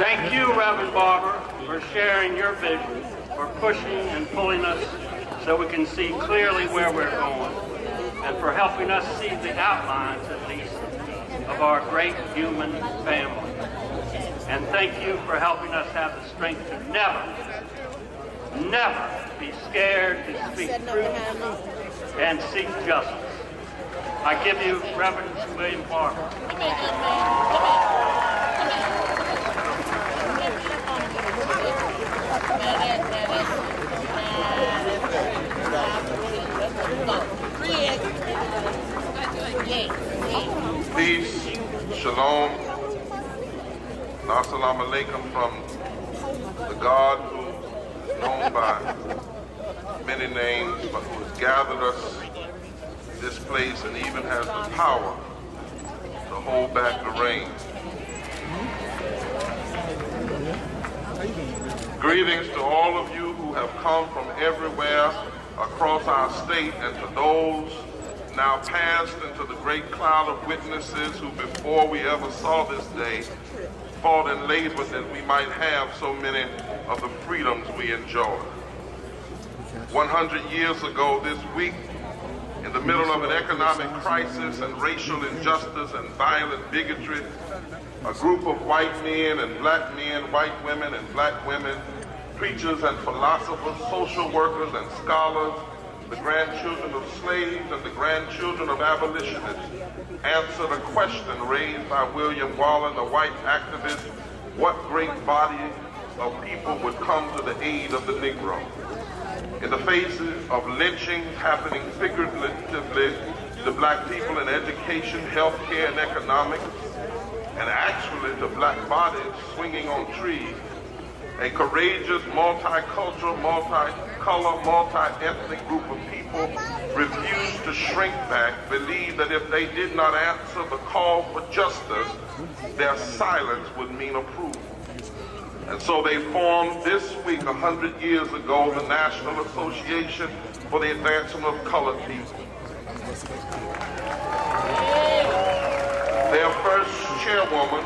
Thank you, Reverend Barber, for sharing your vision, for pushing and pulling us so we can see clearly where we're going, and for helping us see the outlines, at least, of our great human family. And thank you for helping us have the strength to never be scared to speak truth and seek justice. I give you Reverend William Barber. Peace, shalom, and assalamu alaikum from the God who is known by many names, but who has gathered us in this place and even has the power to hold back the rain. Greetings to all of you who have come from everywhere across our state, and to those now passed into the great cloud of witnesses who, before we ever saw this day, fought and labored that we might have so many of the freedoms we enjoy. 100 years ago this week, in the middle of an economic crisis and racial injustice and violent bigotry, a group of white men and black men, white women and black women, preachers and philosophers, social workers and scholars, the grandchildren of slaves and the grandchildren of abolitionists, answered a question raised by William Wallen, a white activist: what great body of people would come to the aid of the Negro? In the faces of lynchings happening figuratively to black people in education, healthcare, and economics, and actually to black bodies swinging on trees, a courageous, multicultural, multicolor, multi-ethnic group of people refused to shrink back, believed that if they did not answer the call for justice, their silence would mean approval. And so they formed this week, 100 years ago, the National Association for the Advancement of Colored People. Their first chairwoman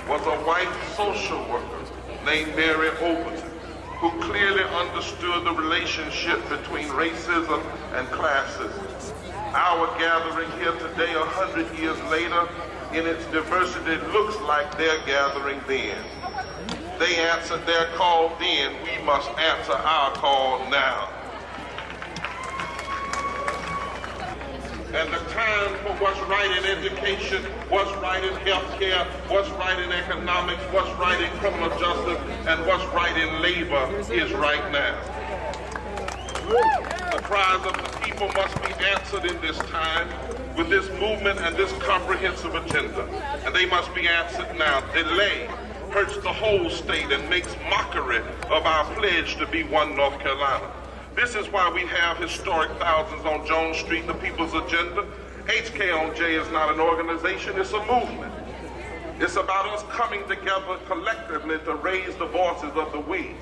was a white social worker named Mary Overton, who clearly understood the relationship between racism and classism. Our gathering here today, 100 years later, in its diversity, looks like their gathering then. They answered their call then, we must answer our call now. And the time for what's right in education, what's right in healthcare, what's right in economics, what's right in criminal justice, and what's right in labor is right now. The cries of the people must be answered in this time with this movement and this comprehensive agenda. And they must be answered now. Delay hurts the whole state and makes mockery of our pledge to be one North Carolina. This is why we have historic thousands on Jones Street, the People's Agenda. HKOJ is not an organization, it's a movement. It's about us coming together collectively to raise the voices of the we.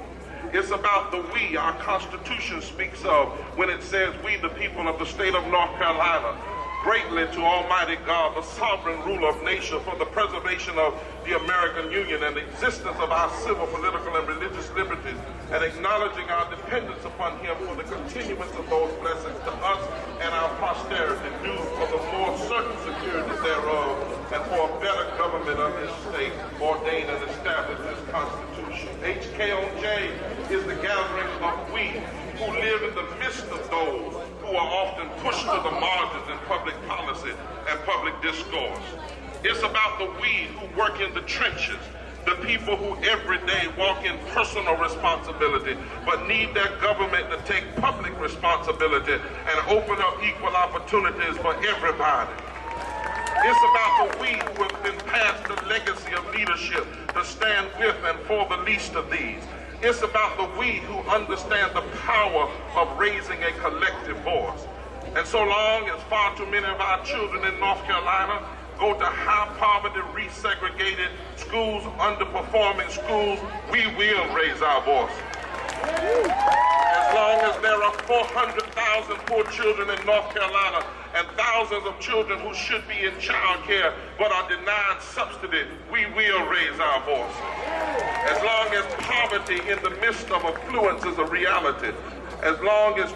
It's about the we our Constitution speaks of when it says we, the people of the state of North Carolina, greatly to Almighty God, the sovereign ruler of nations, for the preservation of the American Union and the existence of our civil, political, and religious liberties, and acknowledging our dependence upon Him for the continuance of those blessings to us and our posterity, due for the more certain security thereof, and for a better government of this state, ordained and established this Constitution. HKOJ is the gathering of we who live in the midst of those who are often pushed to the margins in public policy and public discourse. It's about the we who work in the trenches, the people who every day walk in personal responsibility but need their government to take public responsibility and open up equal opportunities for everybody. It's about the we who have been passed the legacy of leadership to stand with and for the least of these. It's about the we who understand the power of raising a collective voice. And so long as far too many of our children in North Carolina go to high poverty, resegregated schools, underperforming schools, we will raise our voice. As long as there are 400,000 poor children in North Carolina and thousands of children who should be in child care but are denied subsidy, we will raise our voice. As long as poverty in the midst of affluence is a reality, as long as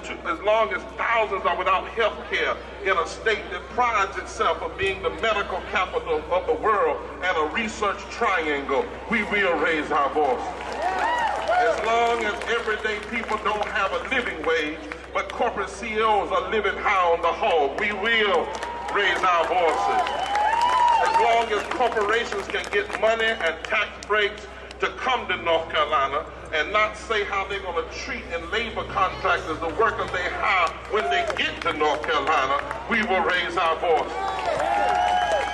thousands are without health care in a state that prides itself on being the medical capital of the world and a research triangle, we will raise our voice. As long as everyday people don't have a living wage, but corporate CEOs are living high on the hog, we will raise our voices. As long as corporations can get money and tax breaks to come to North Carolina and not say how they're going to treat and labor contractors, the workers they hire when they get to North Carolina, we will raise our voice.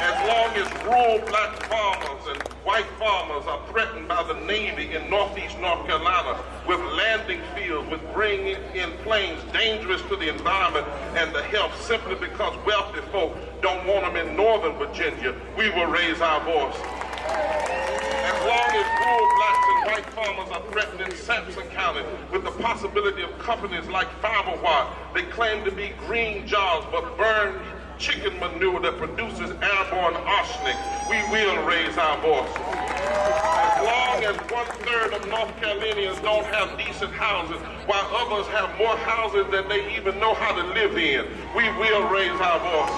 As long as rural black farmers and white farmers are threatened by the Navy in northeast North Carolina with landing fields, with bringing in planes dangerous to the environment and the health simply because wealthy folk don't want them in northern Virginia, we will raise our voice. As long as rural blacks and white farmers are threatened in Sampson County with the possibility of companies like Fiberwatt, they claim to be green jobs but burn chicken manure that produces airborne arsenic, we will raise our voice. As long as 1/3 of North Carolinians don't have decent houses, while others have more houses than they even know how to live in, we will raise our voice.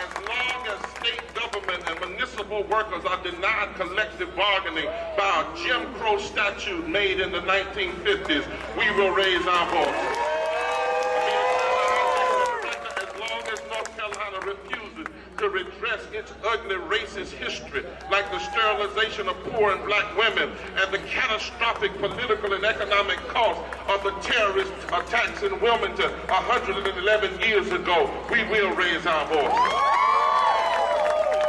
As long as state government and municipal workers are denied collective bargaining by a Jim Crow statute made in the 1950s, we will raise our voice. Refuses to redress its ugly racist history, like the sterilization of poor and black women and the catastrophic political and economic cost of the terrorist attacks in Wilmington 111 years ago, we will raise our voice.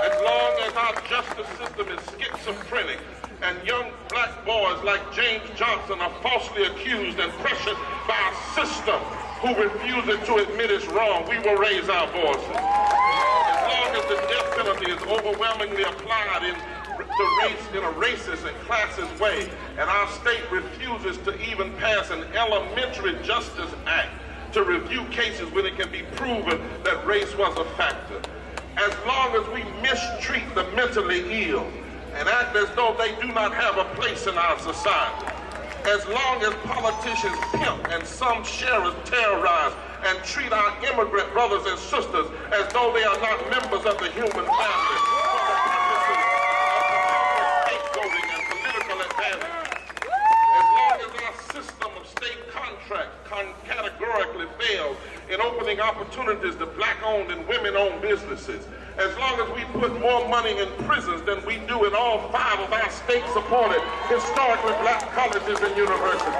As long as our justice system is schizophrenic and young black boys like James Johnson are falsely accused and pressured by a system who refuses to admit it's wrong, we will raise our voices. As long as the death penalty is overwhelmingly applied in a racist and classist way, and our state refuses to even pass an elementary justice act to review cases when it can be proven that race was a factor. As long as we mistreat the mentally ill and act as though they do not have a place in our society, as long as politicians pimp and some sheriffs terrorize and treat our immigrant brothers and sisters as though they are not members of the human family for the purposes of scapegoating and political advantage, as long as our system of state contracts categorically fails in opening opportunities to black-owned and women-owned businesses, as long as we put more money in prisons than we do in all 5 of our state-supported historically black colleges and universities,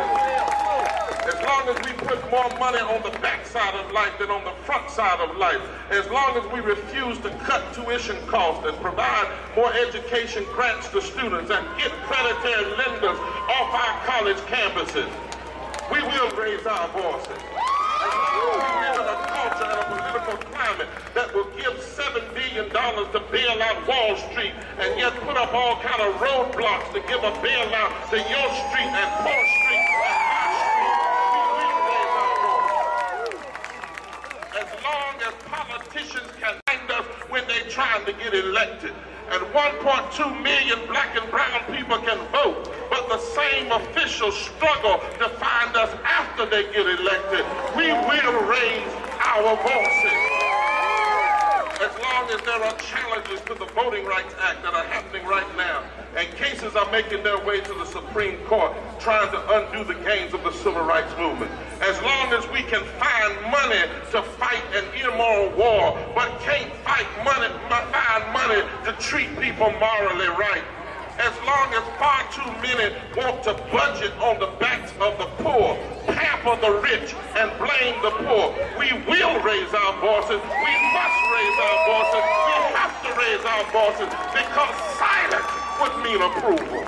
as long as we put more money on the backside of life than on the front side of life, as long as we refuse to cut tuition costs and provide more education grants to students and get predatory lenders off our college campuses, we will raise our voices. As long as we live in a culture and a political climate that will give $7 billion to bail out Wall Street and yet put up all kind of roadblocks to give a bailout to your street and Poor Street and my street, we will raise our voice. As long as politicians can find us when they're trying to get elected, and 1.2 million black and brown people can vote, but the same officials struggle to find us after they get elected, we will raise our voices. As long as there are challenges to the Voting Rights Act that are happening right now, and cases are making their way to the Supreme Court trying to undo the gains of the Civil Rights Movement, as long as we can find money to fight an immoral war, but can't find money to treat people morally right, as long as far too many want to budget on the backs of the poor, pamper the rich, and blame the poor, we will raise our voices. We must raise our voices. We have to raise our voices because silence would mean approval.